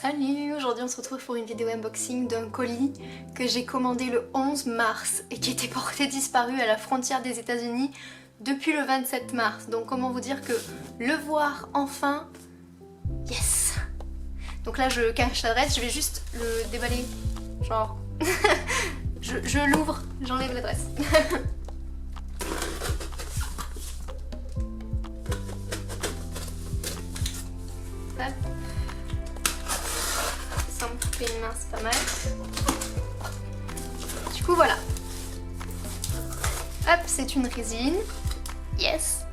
Salut, aujourd'hui on se retrouve pour une vidéo unboxing d'un colis que j'ai commandé le 11 mars et qui était porté disparu à la frontière des États-Unis depuis le 27 mars. Donc comment vous dire que le voir enfin, yes. Donc là je cache l'adresse, je vais juste le déballer, genre je l'ouvre, j'enlève l'adresse. Hop. Sans me couper une main, c'est pas mal. Du coup voilà. Hop, c'est une résine. Yes.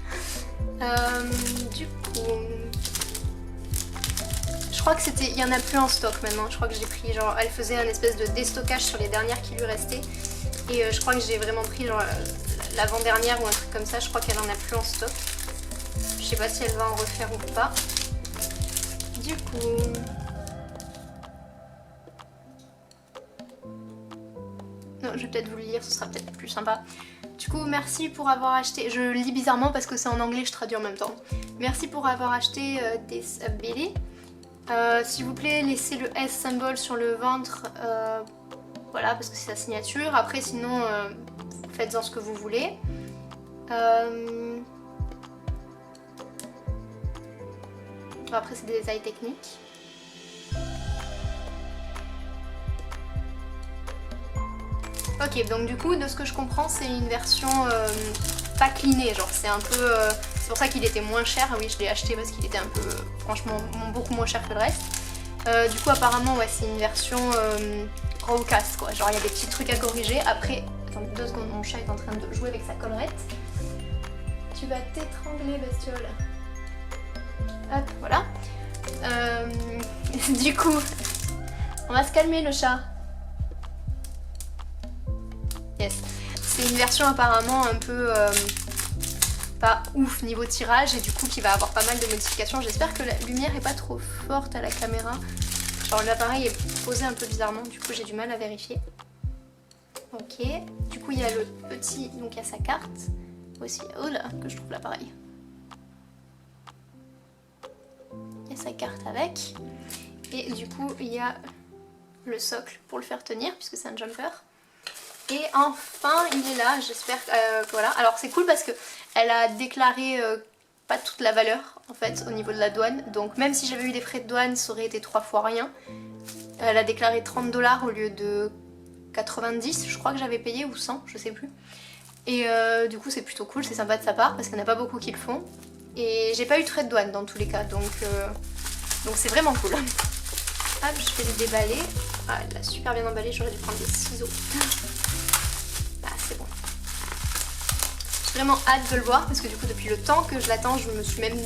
Du coup, je crois que c'était, il y en a plus en stock maintenant. Je crois que j'ai pris genre, elle faisait un espèce de déstockage sur les dernières qui lui restaient. Et je crois que j'ai vraiment pris genre l'avant-dernière ou un truc comme ça. Je crois qu'elle en a plus en stock. Je sais pas si elle va en refaire ou pas. Du coup, non, je vais peut-être vous le lire, ce sera peut-être plus sympa. Du coup, merci pour avoir acheté, je lis bizarrement parce que c'est en anglais, je traduis en même temps. Merci pour avoir acheté this ability. S'il vous plaît, laissez le S symbole sur le ventre, voilà, parce que c'est sa signature. Après, sinon, faites-en ce que vous voulez. Après, c'est des détails techniques. Ok, donc du coup, de ce que je comprends, c'est une version pas clinée, genre c'est un peu... c'est pour ça qu'il était moins cher, oui je l'ai acheté parce qu'il était un peu, franchement, beaucoup moins cher que le reste. Du coup, apparemment, ouais, c'est une version rawcast, quoi, genre il y a des petits trucs à corriger. Après, attendez 2 secondes, mon chat est en train de jouer avec sa collerette. Tu vas t'étrangler, bestiole. Hop, voilà. Du coup, on va se calmer le chat. Yes. C'est une version apparemment un peu pas ouf niveau tirage et du coup qui va avoir pas mal de modifications. J'espère que la lumière est pas trop forte à la caméra. Genre l'appareil est posé un peu bizarrement, du coup j'ai du mal à vérifier. Ok, du coup il y a le petit, donc il y a sa carte. Aussi, oh là, que je trouve l'appareil. Il y a sa carte avec. Et du coup il y a le socle pour le faire tenir puisque c'est un jumper. Et enfin il est là, j'espère que voilà. Alors c'est cool parce que elle a déclaré pas toute la valeur en fait au niveau de la douane. Donc même si j'avais eu des frais de douane ça aurait été 3 fois rien. Elle a déclaré 30 $ au lieu de 90, je crois que j'avais payé, ou 100, je sais plus. Et du coup c'est plutôt cool, c'est sympa de sa part parce qu'il n'y en a pas beaucoup qui le font. Et j'ai pas eu de frais de douane dans tous les cas, donc c'est vraiment cool. Hop, je vais le déballer. Ah, elle l'a super bien emballé, j'aurais dû prendre des ciseaux. Ah, c'est bon. J'ai vraiment hâte de le voir parce que du coup, depuis le temps que je l'attends, je me suis même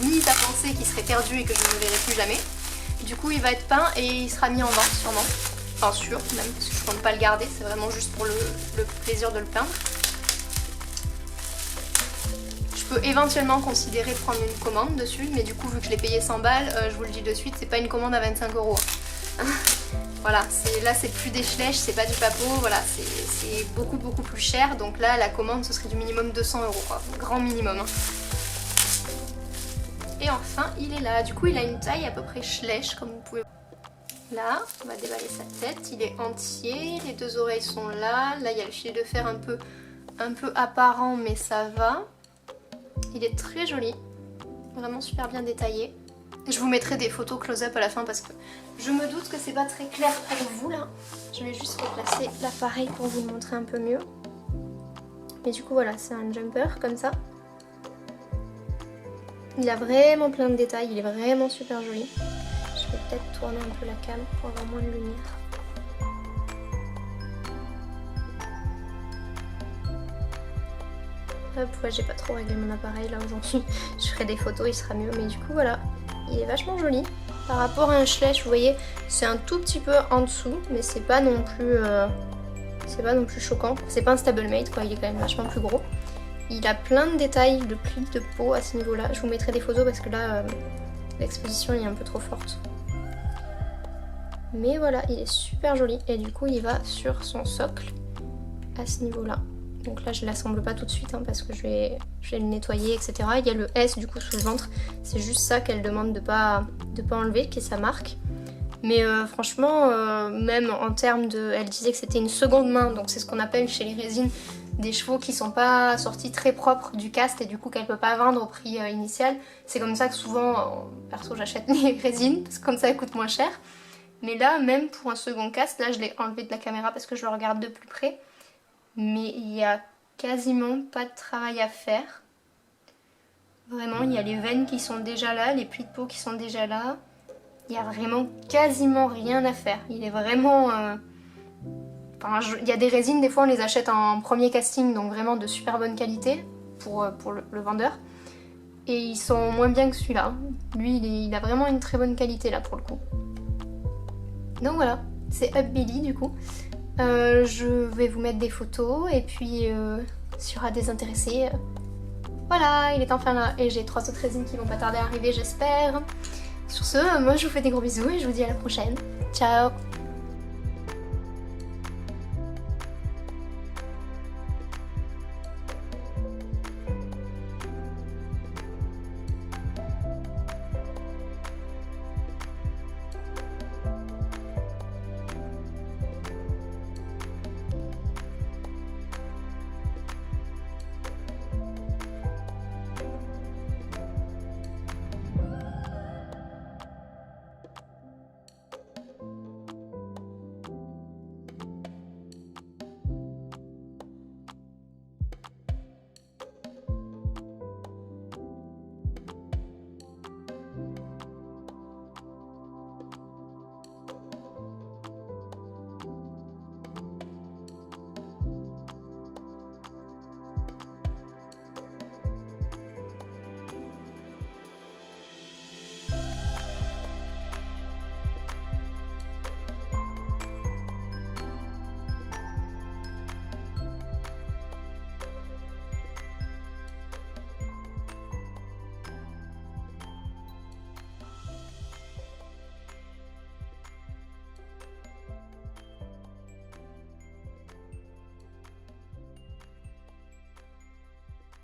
mise à penser qu'il serait perdu et que je ne le verrai plus jamais. Du coup, il va être peint et il sera mis en vente sûrement. Enfin, sûr même, parce que je compte pas le garder, c'est vraiment juste pour le plaisir de le peindre. Je peux éventuellement considérer prendre une commande dessus, mais du coup vu que je l'ai payé 100 balles, je vous le dis de suite, c'est pas une commande à 25 €. Voilà, là c'est plus des flèches, c'est pas du papeau, voilà, c'est beaucoup plus cher, donc là la commande ce serait du minimum 200 € quoi, grand minimum. Hein. Et enfin il est là, du coup il a une taille à peu près flèche comme vous pouvez voir. Là, on va déballer sa tête, il est entier, les 2 oreilles sont là, là il y a le fil de fer un peu apparent mais ça va. Il est très joli, vraiment super bien détaillé. Je vous mettrai des photos close-up à la fin parce que je me doute que c'est pas très clair pour vous là. Je vais juste replacer l'appareil pour vous le montrer un peu mieux. Et du coup voilà, c'est un jumper comme ça. Il a vraiment plein de détails, il est vraiment super joli. Je vais peut-être tourner un peu la cam pour avoir moins de lumière. Hop, ouais, j'ai pas trop réglé mon appareil là aujourd'hui. Je ferai des photos, il sera mieux. Mais du coup, voilà, il est vachement joli. Par rapport à un Schleich, vous voyez, c'est un tout petit peu en dessous, mais c'est pas non plus choquant. C'est pas un stablemate, quoi, il est quand même vachement plus gros. Il a plein de détails, de plis de peau à ce niveau-là. Je vous mettrai des photos parce que là, l'exposition est un peu trop forte. Mais voilà, il est super joli. Et du coup, il va sur son socle à ce niveau-là. Donc là je ne l'assemble pas tout de suite hein, parce que je vais le nettoyer etc. Il y a le S du coup sous le ventre, c'est juste ça qu'elle demande de pas enlever, qui est sa marque. Mais franchement, même en termes de... Elle disait que c'était une seconde main, donc c'est ce qu'on appelle chez les résines des chevaux qui sont pas sortis très propres du cast et du coup qu'elle peut pas vendre au prix initial. C'est comme ça que souvent, perso, j'achète les résines parce que comme ça elles coûtent moins cher. Mais là, même pour un second cast, là je l'ai enlevé de la caméra parce que je le regarde de plus près. Mais il y a quasiment pas de travail à faire. Vraiment, il y a les veines qui sont déjà là, les plis de peau qui sont déjà là. Il y a vraiment quasiment rien à faire. Il est vraiment... Enfin, il y a des résines, des fois on les achète en premier casting, donc vraiment de super bonne qualité pour le vendeur. Et ils sont moins bien que celui-là. Lui, il a vraiment une très bonne qualité là pour le coup. Donc voilà, c'est Up Billy du coup. Je vais vous mettre des photos et puis s'il y aura des intéressés, voilà, il est enfin là. Et j'ai 3 autres résines qui vont pas tarder à arriver, j'espère. Sur ce, moi je vous fais des gros bisous et je vous dis à la prochaine. Ciao!